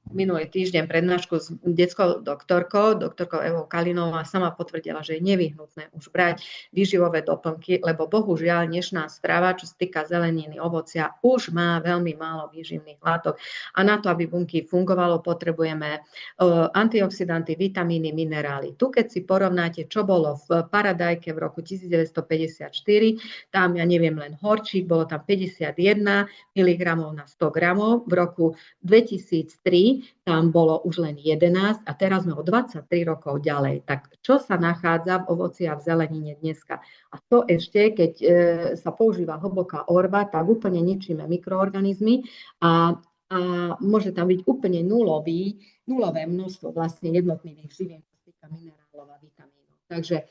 B: minulý týždeň prednášku s detskou doktorkou Evou Kalinovou a sama potvrdila, že je nevyhnutné už brať výživové doplnky, lebo bohužiaľ dnešná strava, čo sa týka zeleniny, ovocia, už má veľmi málo výživných látok. A na to, aby bunky fungovalo, potrebujeme antioxidanty, vitamíny, minerály. Tu, keď si porovnáte, čo bolo v Paradajke v roku 1954, tam, ja neviem, len horčík, bolo tam 51 mg na 100 gramov. V roku 2003 tam bolo už len 11 a teraz sme o 23 rokov ďalej. Tak čo sa nachádza v ovoci a v zelenine dneska? A to ešte, keď sa používa hlboká orba, tak úplne ničíme mikroorganizmy a môže tam byť úplne nulové množstvo vlastne jednotlivých živín, čo sa týka minerálov a vitamínov. Takže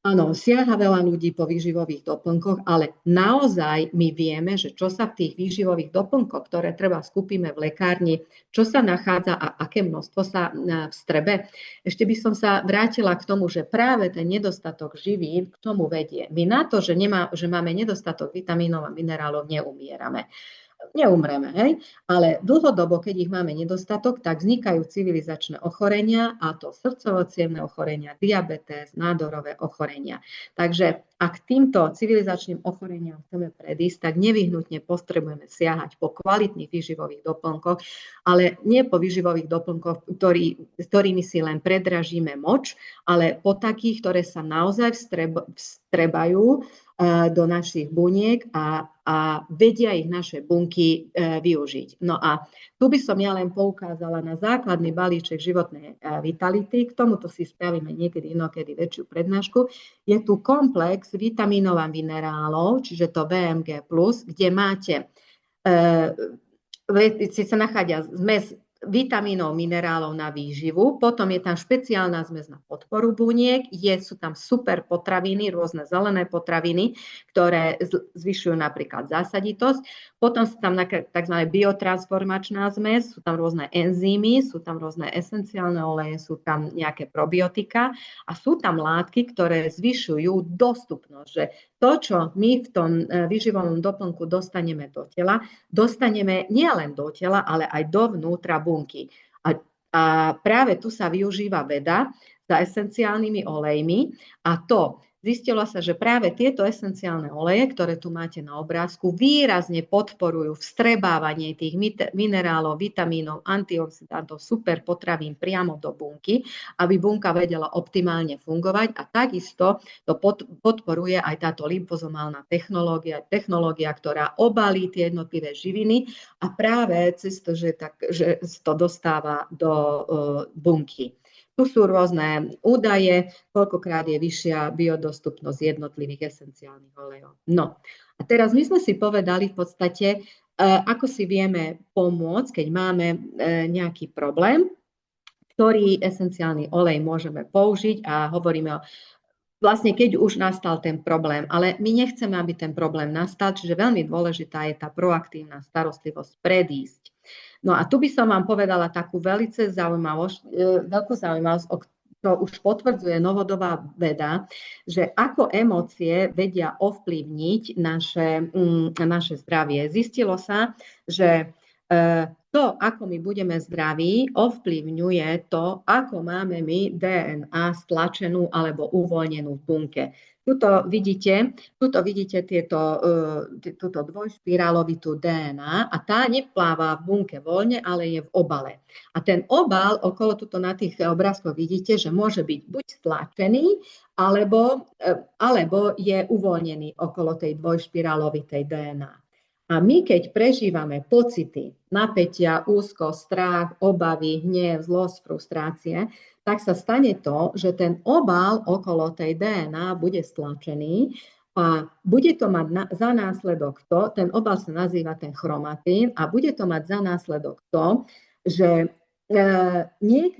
B: Áno, siaha veľa ľudí po výživových doplnkoch, ale naozaj my vieme, že čo sa v tých výživových doplnkoch, ktoré treba skúpime v lekárni, čo sa nachádza a aké množstvo sa vstrebe. Ešte by som sa vrátila k tomu, že práve ten nedostatok živín k tomu vedie. My na to, že máme nedostatok vitamínov a minerálov, neumierame. Neumreme, hej? Ale dlhodobo, keď ich máme nedostatok, tak vznikajú civilizačné ochorenia, a to srdcovo-cievne ochorenia, diabetes, nádorové ochorenia. Takže ak týmto civilizačným ochoreniam chceme predísť, tak nevyhnutne potrebujeme siahať po kvalitných výživových doplnkoch, ale nie po výživových doplnkoch, ktorými si len predražíme moč, ale po takých, ktoré sa naozaj vstrebajú do našich buniek a vedia ich naše bunky využiť. No a tu by som ja len poukázala na základný balíček životnej vitality. K tomuto si spravíme niekedy inokedy väčšiu prednášku. Je tu komplex vitamínov a minerálov, čiže to VMG+, kde máte, sa nachádza zmes vitamínov, minerálov na výživu, potom je tam špeciálna zmes na podporu buniek, sú tam super potraviny, rôzne zelené potraviny, ktoré zvyšujú napríklad zásaditosť, potom sú tam tzv. Biotransformačná zmes, sú tam rôzne enzymy, sú tam rôzne esenciálne oleje, sú tam nejaké probiotika a sú tam látky, ktoré zvyšujú dostupnosť, že to, čo my v tom výživovom doplnku dostaneme do tela, dostaneme nielen do tela, ale aj dovnútra bunky. A práve tu sa využíva veda za esenciálnymi olejmi a to zistilo sa, že práve tieto esenciálne oleje, ktoré tu máte na obrázku, výrazne podporujú vstrebávanie tých minerálov, vitamínov, antioxidantov, super potravín priamo do bunky, aby bunka vedela optimálne fungovať a takisto to podporuje aj táto lymfozomálna technológia, ktorá obalí tie jednotlivé živiny a práve cez to, že to dostáva do bunky. Tu sú rôzne údaje, koľkokrát je vyššia biodostupnosť jednotlivých esenciálnych olejov. No a teraz my sme si povedali v podstate, ako si vieme pomôcť, keď máme nejaký problém, ktorý esenciálny olej môžeme použiť a hovoríme o vlastne keď už nastal ten problém, ale my nechceme, aby ten problém nastal, čiže veľmi dôležitá je tá proaktívna starostlivosť predísť. No a tu by som vám povedala takú veľkú zaujímavosť, to už potvrdzuje novodobá veda, že ako emócie vedia ovplyvniť naše zdravie. Zistilo sa, že to, ako my budeme zdraví, ovplyvňuje to, ako máme my DNA stlačenú alebo uvoľnenú v bunke. Tuto vidíte túto dvojšpirálovitú DNA a tá nepláva v bunke voľne, ale je v obale. A ten obal okolo tuto na tých obrázkoch vidíte, že môže byť buď stlačený, alebo je uvoľnený okolo tej dvojšpirálovitej DNA. A my, keď prežívame pocity napätia, úzkosť, strach, obavy, hnev, zlosť, frustrácie, tak sa stane to, že ten obal okolo tej DNA bude stlačený a bude to mať za následok to, ten obal sa nazýva ten chromatín a bude to mať za následok to, že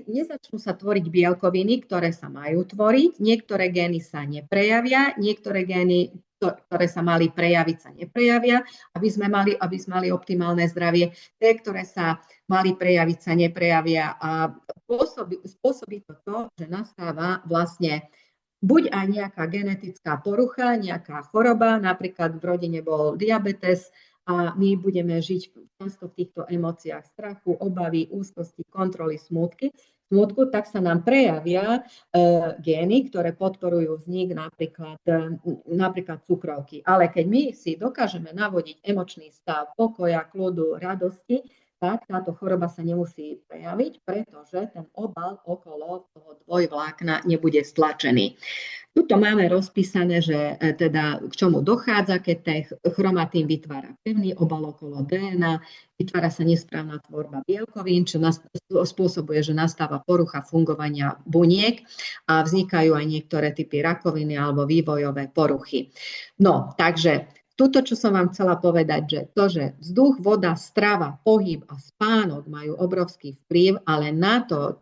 B: nezačnú sa tvoriť bielkoviny, ktoré sa majú tvoriť, niektoré gény sa neprejavia, niektoré gény, ktoré sa mali prejaviť, sa neprejavia, aby sme mali optimálne zdravie. Tie, ktoré sa mali prejaviť, sa neprejavia a spôsobí to, že nastáva vlastne buď aj nejaká genetická porucha, nejaká choroba, napríklad v rodine bol diabetes a my budeme žiť často v týchto emóciách strachu, obavy, úzkosti, kontroly, smútku, tak sa nám prejavia gény, ktoré podporujú vznik napríklad cukrovky. Ale keď my si dokážeme navodiť emočný stav pokoja, kľudu, radosti, tak táto choroba sa nemusí prejaviť, pretože ten obal okolo toho dvojvlákna nebude stlačený. Tuto máme rozpísané, že teda k čomu dochádza, keď ten chromatín vytvára pevný obal okolo DNA, vytvára sa nesprávna tvorba bielkovín, čo spôsobuje, že nastáva porucha fungovania buniek a vznikajú aj niektoré typy rakoviny alebo vývojové poruchy. No, takže toto, čo som vám chcela povedať, že to, že vzduch, voda, strava, pohyb a spánok majú obrovský vplyv, ale na to,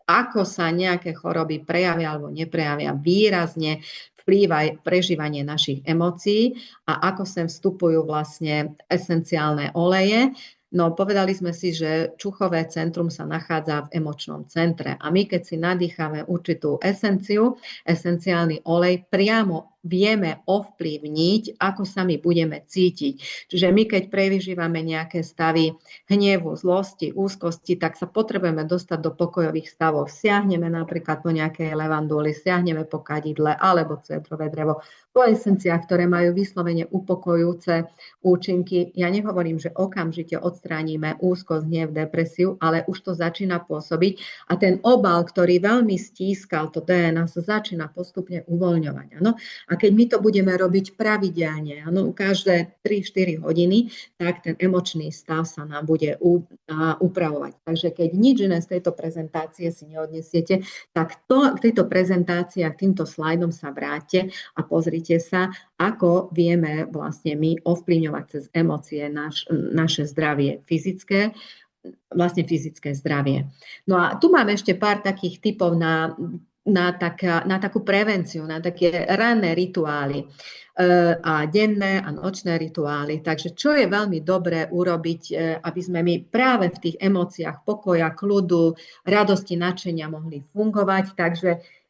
B: ako sa nejaké choroby prejavia alebo neprejavia, výrazne vplýva prežívanie našich emócií a ako sem vstupujú vlastne esenciálne oleje. No, povedali sme si, že čuchové centrum sa nachádza v emočnom centre a my, keď si nadýchame určitú esenciu, esenciálny olej, priamo vieme ovplyvniť, ako sa my budeme cítiť. Čiže my, keď prežívame nejaké stavy hnevu, zlosti, úzkosti, tak sa potrebujeme dostať do pokojových stavov. Siahneme napríklad po nejakej levanduli, siahneme po kadidle alebo cedrové drevo, po esenciách, ktoré majú vyslovene upokojujúce účinky. Ja nehovorím, že okamžite odstránime úzkosť, hnev, depresiu, ale už to začína pôsobiť a ten obal, ktorý veľmi stískal to DNA, sa začína postupne uvoľňovať. Ano? A keď my to budeme robiť pravidelne, ano, každé 3-4 hodiny, tak ten emočný stav sa nám bude upravovať. Takže keď nič iné z tejto prezentácie si neodnesiete, tak k tejto prezentácii a k týmto slajdom sa vráte a pozrite sa, ako vieme vlastne my ovplyvňovať cez emócie naše zdravie fyzické, vlastne fyzické zdravie. No a tu máme ešte pár takých typov na takú prevenciu, na také ranné rituály a denné a nočné rituály. Takže čo je veľmi dobré urobiť, aby sme my práve v tých emóciách pokoja, kľudu, radosti, nadšenia mohli fungovať. Takže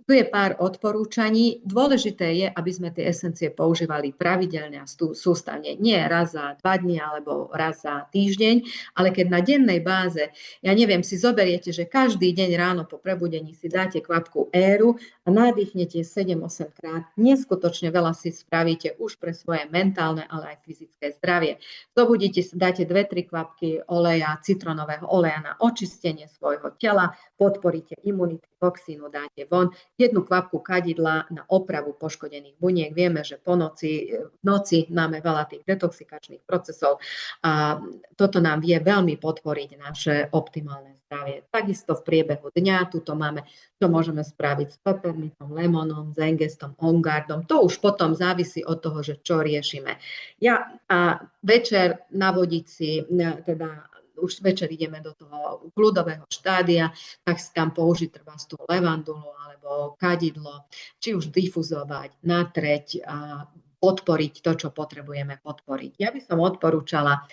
B: tu je pár odporúčaní. Dôležité je, aby sme tie esencie používali pravidelne a sústavne. Nie raz za 2 dni alebo raz za týždeň, ale keď na dennej báze, ja neviem, si zoberiete, že každý deň ráno po prebudení si dáte kvapku éru a nadýchnete 7-8 krát, neskutočne veľa si spravíte už pre svoje mentálne, ale aj fyzické zdravie. Zobudíte, dáte 2-3 kvapky oleja, citronového oleja na očistenie svojho tela, podporíte imunitu, toxínu dáte von, 1 kvapku kadidla na opravu poškodených buniek. Vieme, že v noci máme veľa tých detoxikačných procesov a toto nám vie veľmi podporiť naše optimálne zdravie. Takisto v priebehu dňa tuto máme, čo môžeme spraviť s pepermitom, lemonom, zengestom, ongardom. To už potom závisí od toho, že čo riešime. A večer navodiť si, teda už večer ideme do toho kľudového štádia, tak si tam použiť treba tú levandulu alebo kadidlo, či už difuzovať, natreť a podporiť to, čo potrebujeme podporiť. Ja by som odporúčala,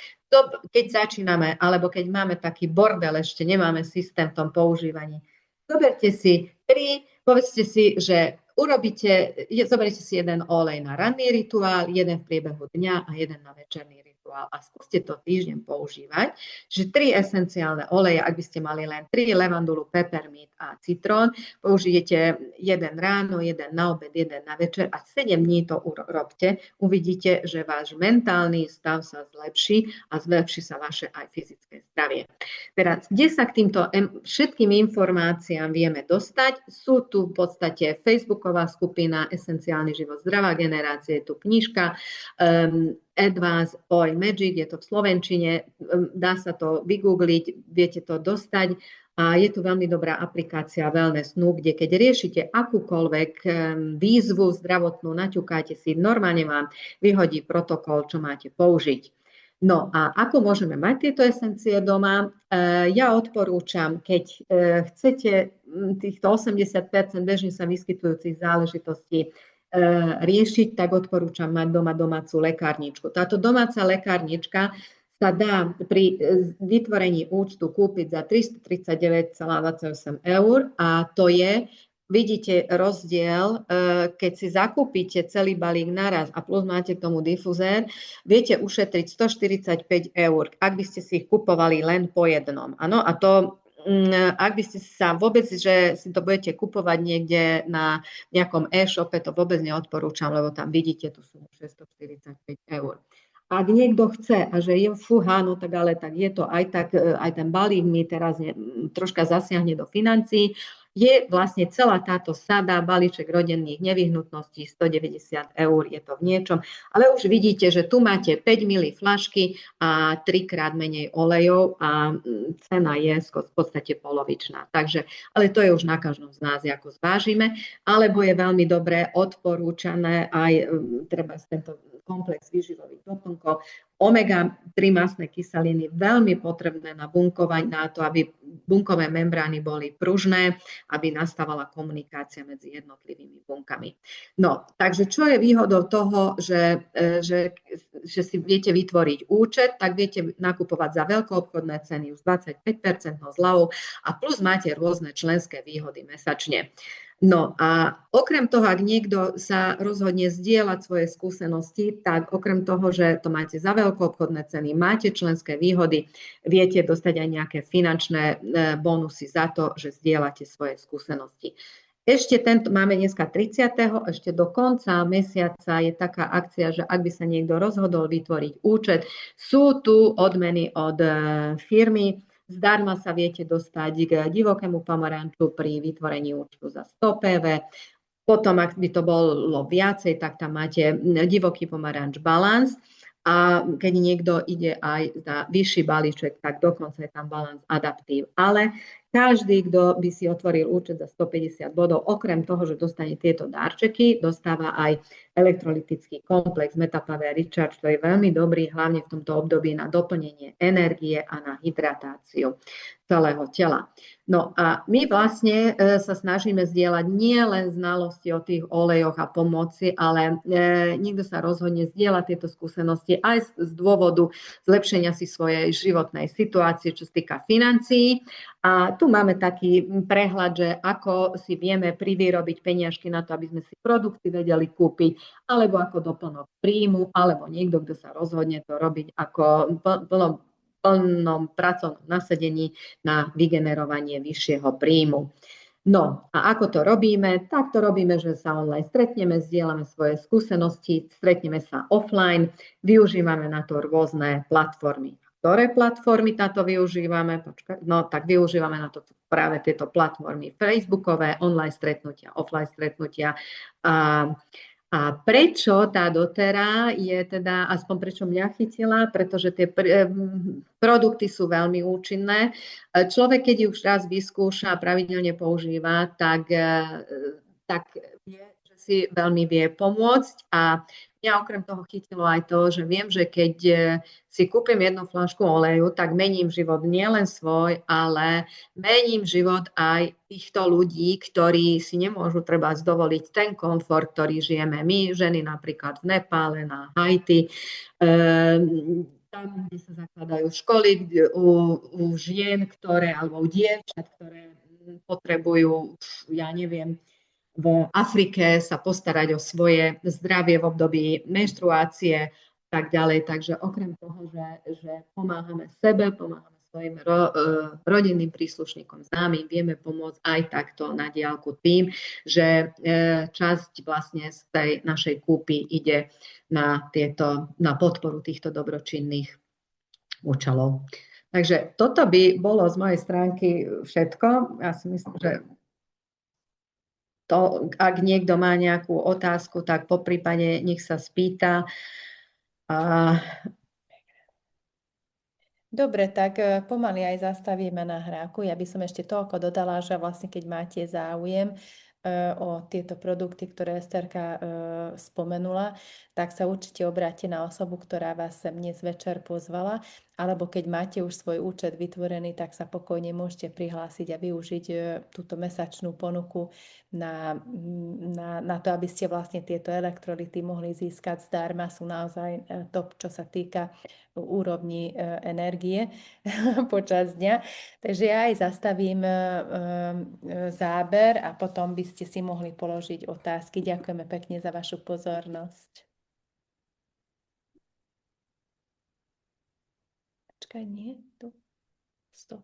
B: keď začíname, alebo keď máme taký bordel, ešte nemáme systém v tom používaní, zoberte si 3, povedzte si, že zoberte si 1 olej na ranný rituál, 1 v priebehu dňa a 1 na večerný rituál. A skúste to týždeň používať, že 3 esenciálne oleje, ak by ste mali len 3, levandulu, pepermint a citrón, použijete 1 ráno, 1 na obed, 1 na večer a 7 dní to urobte. Uvidíte, že váš mentálny stav sa zlepší a zlepší sa vaše aj fyzické zdravie. Teraz, kde sa k týmto všetkým informáciám vieme dostať? Sú tu v podstate facebooková skupina Esenciálny život, zdravá generácia, je tu knižka Advanced Oil Magic, je to v slovenčine, dá sa to vygoogliť, viete to dostať a je tu veľmi dobrá aplikácia Wellness Nu, kde keď riešite akúkoľvek výzvu zdravotnú, naťukáte si, normálne vám vyhodí protokol, čo máte použiť. No a ako môžeme mať tieto esencie doma? Ja odporúčam, keď chcete týchto 80% bežne sa vyskytujúcich záležitostí riešiť, tak odporúčam mať doma domácu lekárničku. Táto domáca lekárnička sa dá pri vytvorení účtu kúpiť za 339,28 eur a to je, vidíte rozdiel, keď si zakúpite celý balík naraz a plus máte k tomu difuzér, viete ušetriť 145 eur, ak by ste si ich kupovali len po jednom. Áno, a to ak by ste sa vôbec, že si to budete kupovať niekde na nejakom e-shope, to vôbec neodporúčam, lebo tam vidíte tú sumu 645 eur. Ak niekto chce a že je fúha, no tak ale tak je to aj ten balík mi teraz troška zasiahne do financií, je vlastne celá táto sada, balíček rodinných nevyhnutností, 190 eur, je to v niečom. Ale už vidíte, že tu máte 5 ml fľašky a 3-krát menej olejov a cena je v podstate polovičná. Takže, ale to je už na každom z nás, ako zvážime. Alebo je veľmi dobré odporúčané aj treba tento komplex výživových doplnkov. Omega-3 mastné kyseliny veľmi potrebné na bunkovanie, na to, aby bunkové membrány boli pružné, aby nastávala komunikácia medzi jednotlivými bunkami. No, takže čo je výhodou toho, že si viete vytvoriť účet, tak viete nakupovať za veľkoobchodné ceny už 25% zľavou a plus máte rôzne členské výhody mesačne. No a okrem toho, ak niekto sa rozhodne zdieľať svoje skúsenosti, tak okrem toho, že to máte za veľkoobchodné ceny, máte členské výhody, viete dostať aj nejaké finančné bonusy za to, že zdieľate svoje skúsenosti. Ešte máme dneska 30. Ešte do konca mesiaca je taká akcia, že ak by sa niekto rozhodol vytvoriť účet, sú tu odmeny od firmy. Zdarma sa viete dostať k divokému pomaranču pri vytvorení účtu za 100 PV. Potom, ak by to bolo viacej, tak tam máte divoký pomaranč balans. A keď niekto ide aj za vyšší balíček, tak dokonca je tam balans adaptív. Ale každý, kto by si otvoril účet za 150 bodov, okrem toho, že dostane tieto dárčeky, dostáva aj elektrolytický komplex Metapower Recharge, to je veľmi dobrý, hlavne v tomto období na doplnenie energie a na hydratáciu celého tela. No a my vlastne sa snažíme zdieľať nie len znalosti o tých olejoch a pomoci, ale niekto sa rozhodne zdieľať tieto skúsenosti aj z dôvodu zlepšenia si svojej životnej situácie, čo sa týka financií. A tu máme taký prehľad, že ako si vieme privýrobiť peniažky na to, aby sme si produkty vedeli kúpiť, alebo ako doplnok príjmu, alebo niekto, kto sa rozhodne to robiť ako plnom pracovnom nasadení na vygenerovanie vyššieho príjmu. No a ako to robíme? Tak to robíme, že sa online stretneme, zdieľame svoje skúsenosti, stretneme sa offline, využívame na to rôzne platformy. Ktoré platformy na to využívame? No tak využívame na to práve tieto platformy facebookové, online stretnutia, offline stretnutia. A prečo tá dotera je teda, aspoň prečo mňa chytila, pretože tie produkty sú veľmi účinné. Človek, keď ju už raz vyskúša a pravidelne používa, tak vie, že si veľmi vie pomôcť. A mňa okrem toho chytilo aj to, že viem, že keď si kúpim jednu fľašku oleju, tak mením život nielen svoj, ale mením život aj týchto ľudí, ktorí si nemôžu treba dovoliť ten komfort, ktorý žijeme my, ženy napríklad v Nepále, na Haiti, tam, kde sa zakladajú školy u žien, alebo u dievčat, ktoré potrebujú, ja neviem, v Afrike sa postarať o svoje zdravie v období menštruácie, tak ďalej. Takže okrem toho, že pomáhame sebe, pomáhame svojim rodinným príslušníkom, známym, vieme pomôcť aj takto na diaľku tým, že časť vlastne z tej našej kúpy ide na podporu týchto dobročinných účelov. Takže toto by bolo z mojej stránky všetko. Ja si myslím, že to, ak niekto má nejakú otázku, tak poprípade nech sa spýta.
A: Dobre, tak pomaly aj zastavíme nahrávku. Ja by som ešte toľko dodala, že vlastne keď máte záujem o tieto produkty, ktoré Esterka spomenula, tak sa určite obráte na osobu, ktorá vás sem dnes večer pozvala, alebo keď máte už svoj účet vytvorený, tak sa pokojne môžete prihlásiť a využiť túto mesačnú ponuku na to, aby ste vlastne tieto elektrolyty mohli získať zdarma. Sú naozaj top, čo sa týka úrovni energie počas dňa. Takže ja aj zastavím záber a potom by ste si mohli položiť otázky. Ďakujeme pekne za vašu pozornosť. Počkaj, nie? Tu. Stop.